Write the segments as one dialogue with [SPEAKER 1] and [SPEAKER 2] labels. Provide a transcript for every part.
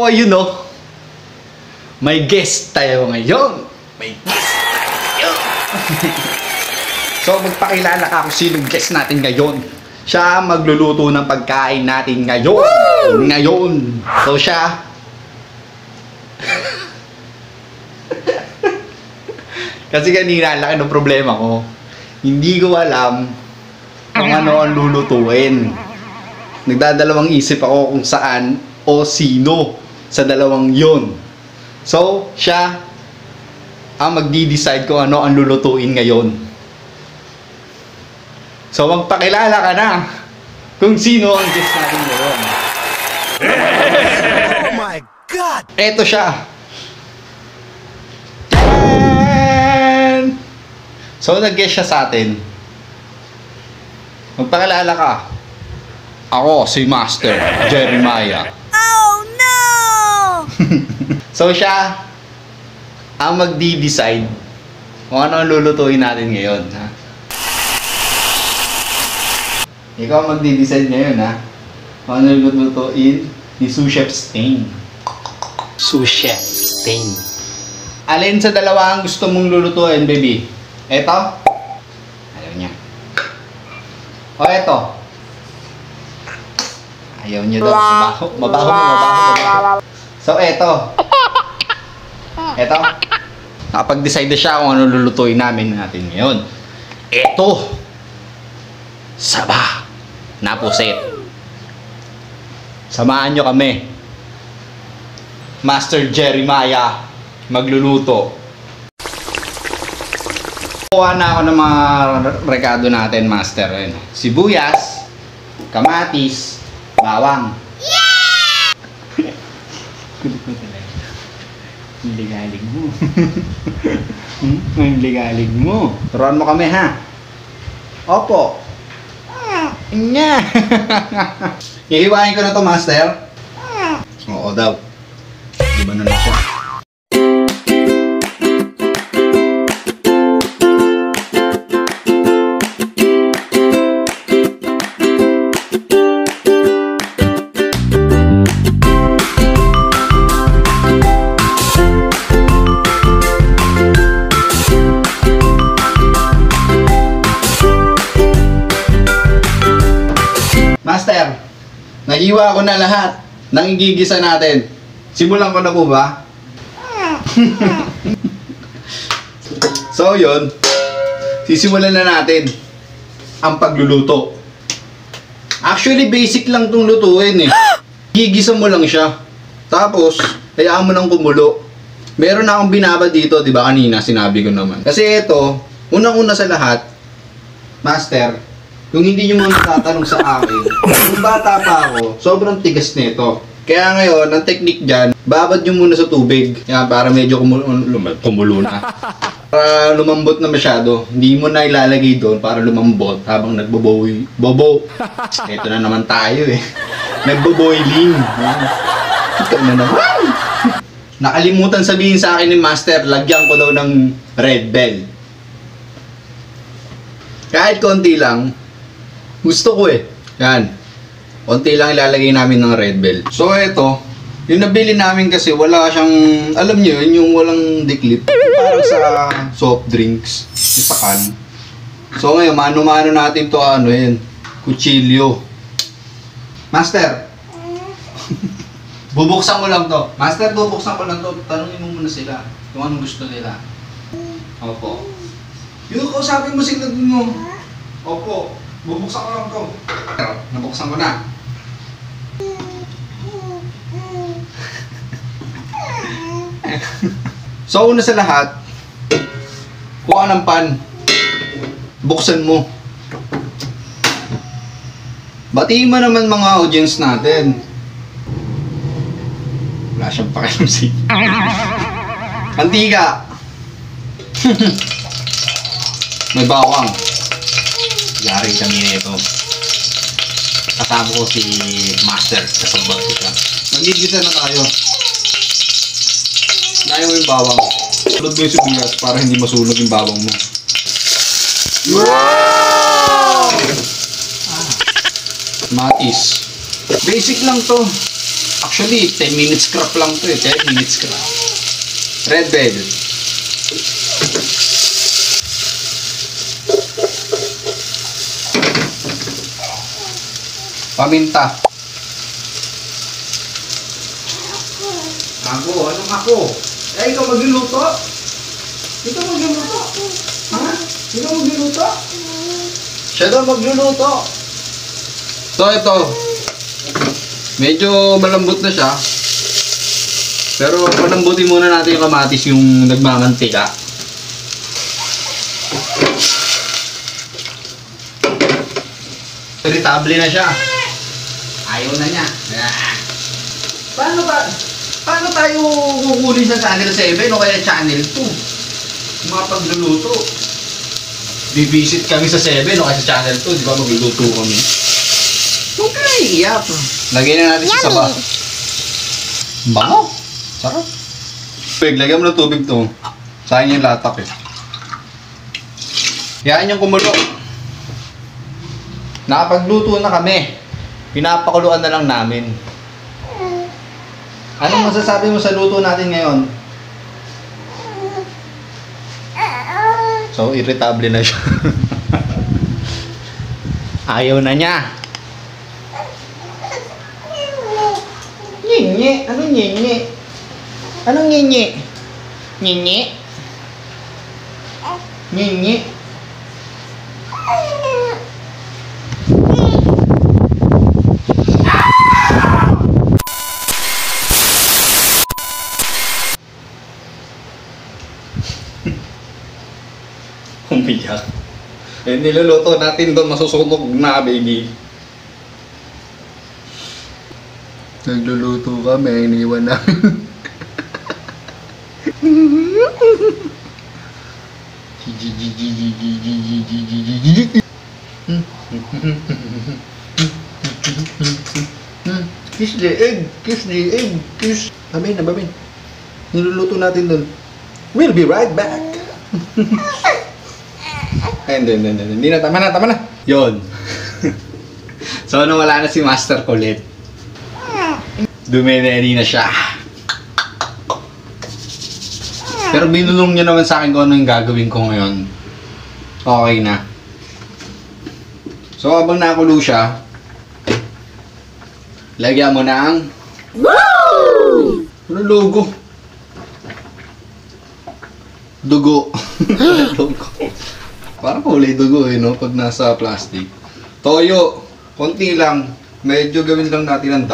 [SPEAKER 1] So, ayun no. May guest tayo ngayon. May guest tayo ngayon. So, magpakilala ka kung sinong guest natin ngayon. Siya magluluto ng pagkain natin ngayon. Woo! Ngayon. So, siya. Kasi kanina, laki ng problema ko. Hindi ko alam kung ano ang lulutuin. Nagdadalawang isip ako kung saan o sino sa dalawang yon. So, siya ang magdi-decide kung ano ang lulutuin ngayon. So, magpakilala ka na kung sino ang guest natin ngayon.
[SPEAKER 2] Oh my God!
[SPEAKER 1] Eto siya. So, nag-guess siya sa atin. Magpakilala ka. Ako, si Master Jeremiah.
[SPEAKER 2] Oh no!
[SPEAKER 1] So, siya ang magdi-decide kung ano ang lulutuin natin ngayon. Ha? Ikaw ang magdi-decide ngayon, ha? Kung ano ang lulutuin ni Sous Chef Stain. Sous Chef Stain. Alin sa dalawa ang gusto mong lulutuin, baby? Eto? Ayaw niya. O eto? Ayaw niya daw. Mabaho. Mabaho. So eto? Eto? Nakapag-decide na siya kung ano lulutuin natin ngayon. Eto! Saba! Napusit. Samahan nyo kami. Master Jeremiah magluluto. Kuha na ako ng mga rekado natin, Master. Ayun. Sibuyas, kamatis, bawang. Yeah! Ligalig mo. Ligalig mo. Turuan mo kami, ha? Opo. Nya. Ihiwain ko na to, Master. Oo daw. Di ba na siya? Master, nahiwa ko na lahat ng igigisa natin. Simulan ko na po ba? So yun, sisimulan na natin ang pagluluto. Actually, basic lang itong lutuin eh. Gigisa mo lang siya. Tapos, hayaan mo nang kumulo. Meron na akong binabad dito, di ba kanina, sinabi ko naman. Kasi ito, unang-una sa lahat, Master, kung hindi nyo mga natatanong sa akin, kung bata pa ako, sobrang tigas nito. Kaya ngayon, ang technique dyan, babad nyo muna sa tubig. Yan, para medyo kumulo na. Para lumambot na masyado. Hindi mo na ilalagay doon para lumambot habang nagbo-boil. Ito na naman tayo eh. Nagbo-boiling. Ikaw na naman. Nakalimutan sabihin sa akin ni Master, lagyan ko daw ng red bell. Kahit konti lang, gusto ko eh. Yan. Konti lang ilalagay namin ng red bell. So ito, yung nabili namin kasi wala siyang, alam nyo yun, yung walang diklip. Parang sa soft drinks. Yung sa can. So ngayon, mano-mano natin to ano yun, kutsilyo. Master. Bubuksan ko lang to. Master, bubuksan ko lang to. Tanungin mo muna sila kung anong gusto nila. Opo. Yung kausapin mo sila dun mo. Opo. Bubuksan ko lang to. Pero, nabuksan ko na. So, una sa lahat, kuha ng pan. Buksan mo. Batiin mo naman mga audience natin. Wala siyang pakialam si Antiga. May bawang. Yari kami nito. Kasama ko si Master. Kasabot ko siya. Magigisa na tayo. Nayo mo yung bawang. Sulod mo yung sibuyas para hindi masunog yung bawang mo. Wow! Matis. Basic lang to. Actually, 10 minutes scrap lang to eh. 10 minutes scrap. Red velvet. Paminta. Ako? Anong ako? Eh, ikaw magluluto? Ikaw magluluto? Ha? Ikaw magluluto? Siya daw magluluto. So, ito. Medyo malambot na siya. Pero palambutin muna natin yung kamatis yung nagmamantika. Irritable na siya. Ayaw na niya. Paano tayo kukunin sa channel 7 o kaya channel 2? Mga pagluluto. Bibisit kami sa 7 o kaya sa channel 2, di ba magluluto kami? Huwag ka naiiyak. Lagyan na natin sa saba. Bango. Sarap. Lagyan mo ng tubig to. Sayang yung latak eh. Yan yung kumulo. Nakapagluto na kami. Pinapakuluan na lang namin. Anong masasabi mo sa luto natin ngayon? So, irritable na siya. Ayaw na niya. Nyenye? Anong nyenye? Anong nyenye? Nyenye? Nyenye? Umiyak. Eh, niluluto natin doon, masusunog na, baby. Nagluluto kami, iniwan namin. Kiss the egg, kiss the egg, kiss. Bamin na, bamin. Niluluto natin doon. We'll be right back. Ay, hindi na, tama na. Yun. So, nung wala na si Master Colette, dumeneri na siya. Pero binulong niya naman sa akin kung ano yung gagawin ko ngayon. Okay na. So, habang nakulo siya, lagyan mo ng ano logo? Dugo. Logo. Parang kulay dugo eh, no? Pag nasa plastic. Toyo. Konti lang. Medyo gawin lang natin ng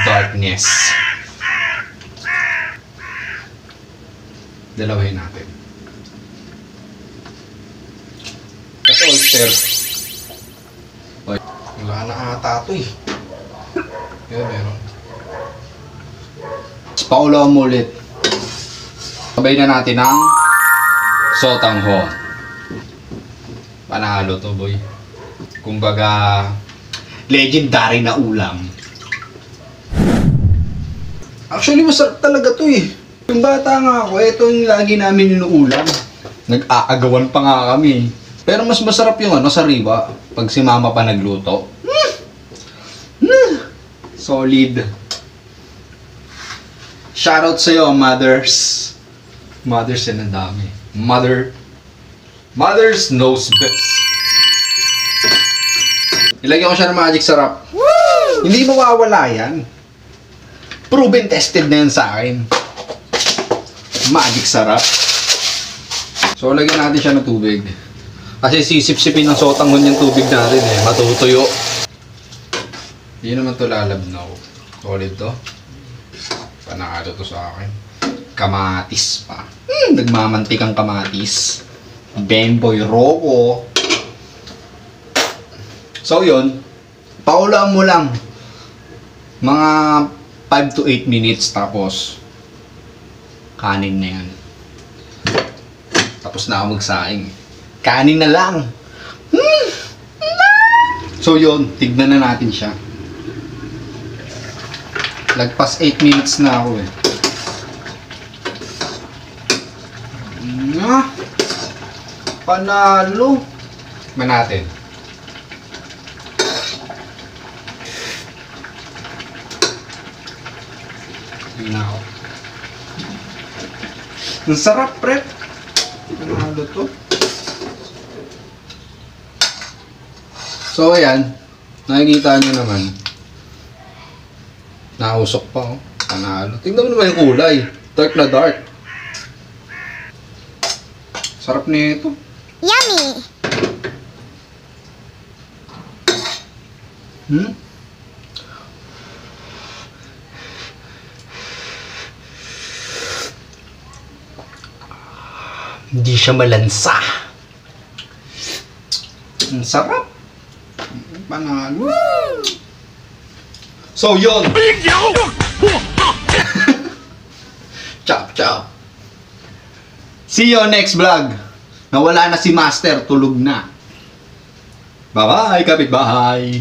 [SPEAKER 1] darkness. Dalawahin natin. Tapos oyster. Oy, wala na ata ito eh. Yan, meron. Pakulo mo ulit. Sabay na natin ang sotanghon. Panalo to, boy. Kumbaga, legendary na ulam. Actually, masarap talaga to eh. Yung bata nga ako, ito yung lagi namin inuulam. Nag-aagawan pa nga kami. Pero mas masarap yung ano, sariwa. Pag si mama pa nagluto. Solid. Shoutout sa'yo, mothers. Mothers yan ang dami. Mothers knows best. Ilagyan ko siya ng magic sarap. Woo! Hindi mawawala yan. Proven tested na yan sa akin. Magic sarap. So, lagyan natin siya ng tubig. Kasi sisip-sipin ng sotanghon yung tubig natin eh. Matutuyo. Hindi naman to lalabnaw. Solid to. Panalo to sa akin. Kamatis pa. Nagmamantikang kamatis. Bemboy Rocco. So yun, paulaan mo lang. Mga 5 to 8 minutes tapos kanin na yan. Tapos na ako magsaing. Kanin na lang. So yun, tignan na natin siya. Lagpas 8 minutes na ako eh. Panalo. Man natin. Now. Ang sarap, pre. Panalo to. So, ayan. Nakikita nyo naman. Nausok pa, oh. Panalo. Tingnan mo naman yung kulay. Dark na dark. Sarap nito.
[SPEAKER 3] Yummy!
[SPEAKER 1] Hindi siya malansa. Ang sarap. Panalo. So, yun. Chop, chop. See you next vlog. Nawala na si Master. Tulog na. Bye-bye, kapitbahay.